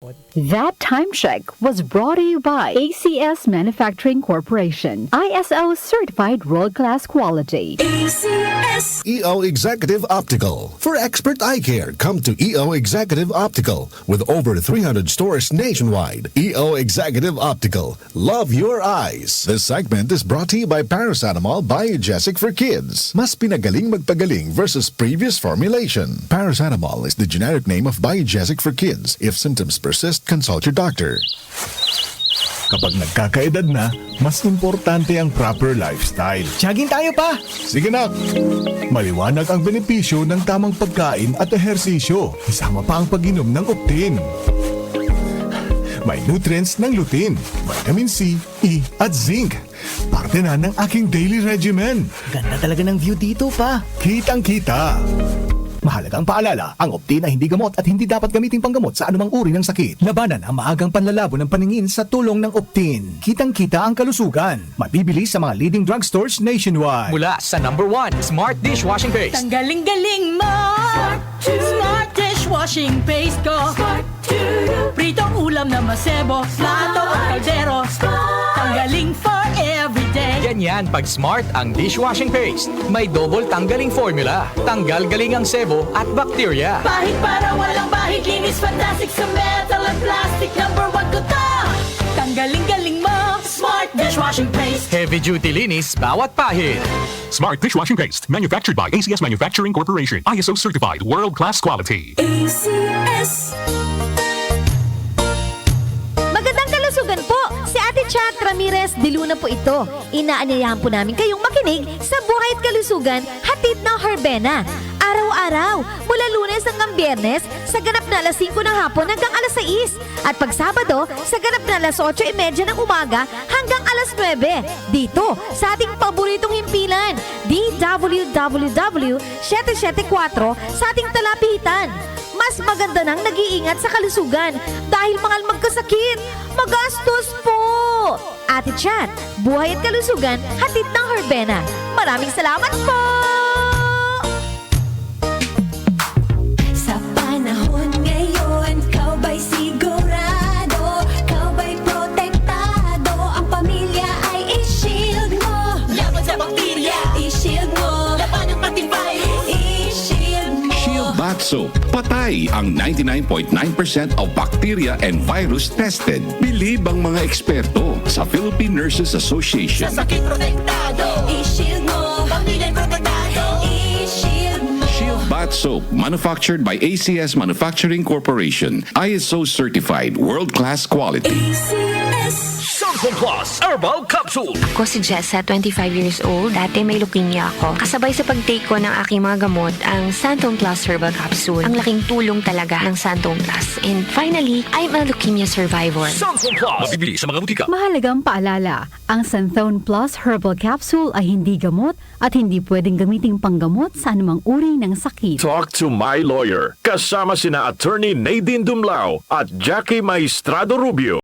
That time check was brought to you by ACS Manufacturing Corporation, ISO certified world-class quality. ACS EO Executive Optical. For expert eye care, come to EO Executive Optical with over 300 stores nationwide. EO Executive Optical. Love your eyes. This segment is brought to you by Paracetamol Biogesic for Kids. Mas pinagaling magpagaling versus previous formulation. Paracetamol is the generic name of Biogesic for Kids. If symptoms persist, consult your doctor. Kapag nagkakaedad na, mas importante ang proper lifestyle. Jogging tayo pa! Sige nak! Maliwanag ang benepisyo ng tamang pagkain at ehersisyo. Isama pa ang pag-inom ng Optin. May nutrients ng lutein, vitamin C, E at zinc. Parte na ng aking daily regimen. Ganda talaga ng view dito pa. Kitang-kita. Mahalagang paalala, ang Optin ay hindi gamot at hindi dapat gamitin panggamot sa anumang uri ng sakit. Labanan ang maagang panlalabo ng paningin sa tulong ng Optin. Kitang-kita ang kalusugan. Mabibili sa mga leading drugstores nationwide. Mula sa number 1, Smart Dishwashing Paste. Tanggaling-galing mo Smart dishwashing paste ko Pritong ulam na masebo Plato at kaldero Tanggaling for everyday Ganyan pag Smart ang dishwashing paste. May double tanggaling formula. Tanggal galing ang sebo at bakterya. Bahid para walang bahid Linis fantastic sa metal at plastic Number 1 ko to Tanggaling-galing mo Smart dishwashing paste Heavy duty linis bawat pahid. Smart Dishwashing Paste, manufactured by ACS Manufacturing Corporation. ISO certified, world-class quality. ACS Magandang kalusugan po! Si Ate Chat Ramirez de Luna po ito. Inaanyayahan po namin kayong makinig sa Buhay at Kalusugan, hatid ng Herbena. Araw-araw, mula Lunes hanggang Biyernes, sa ganap na alas 5 ng hapon hanggang alas 6. At pag Sabado, sa ganap na alas 8:30 ng umaga hanggang alas 9. Dito, sa ating paboritong himpilan, DWWW 774 sa ating talapitan. Mas maganda nang nag-iingat sa kalusugan dahil mahal magkasakit. Magastos po! Ate Chat, Buhay at Kalusugan, hatid ng Herbena. Maraming salamat po! Sa panahon ngayon, kau ba'y sigurado? Kau ba'y protektado? Ang pamilya ay i-shield mo. Laban sa bakterya, i-shield mo. Laban ang pati virus, i-shield mo. Shield Bath Soap. Patay ang 99.9% of bacteria and virus tested. Bilib ang mga eksperto sa Philippine Nurses Association. Sa sakit protektado, i-shield mo. Pamilya protektado, i-shield mo. Shield Bath Soap, manufactured by ACS Manufacturing Corporation. ISO certified, world-class quality. ACS Santon Plus Herbal Capsule. Ako si Jessa, 25 years old. Dati may leukemia ako. Kasabay sa pag-take ko ng aking mga gamot, ang Santon Plus Herbal Capsule. Ang laking tulong talaga ng Santon Plus. And finally, I'm a leukemia survivor. Santon Plus. Mabibili sa mga butika. Mahalagang paalala, ang Santhone Plus Herbal Capsule ay hindi gamot at hindi pwedeng gamiting panggamot sa anumang uri ng sakit. Talk to my lawyer. Kasama sina Attorney Nadine Dumlao at Jackie Maestrado Rubio.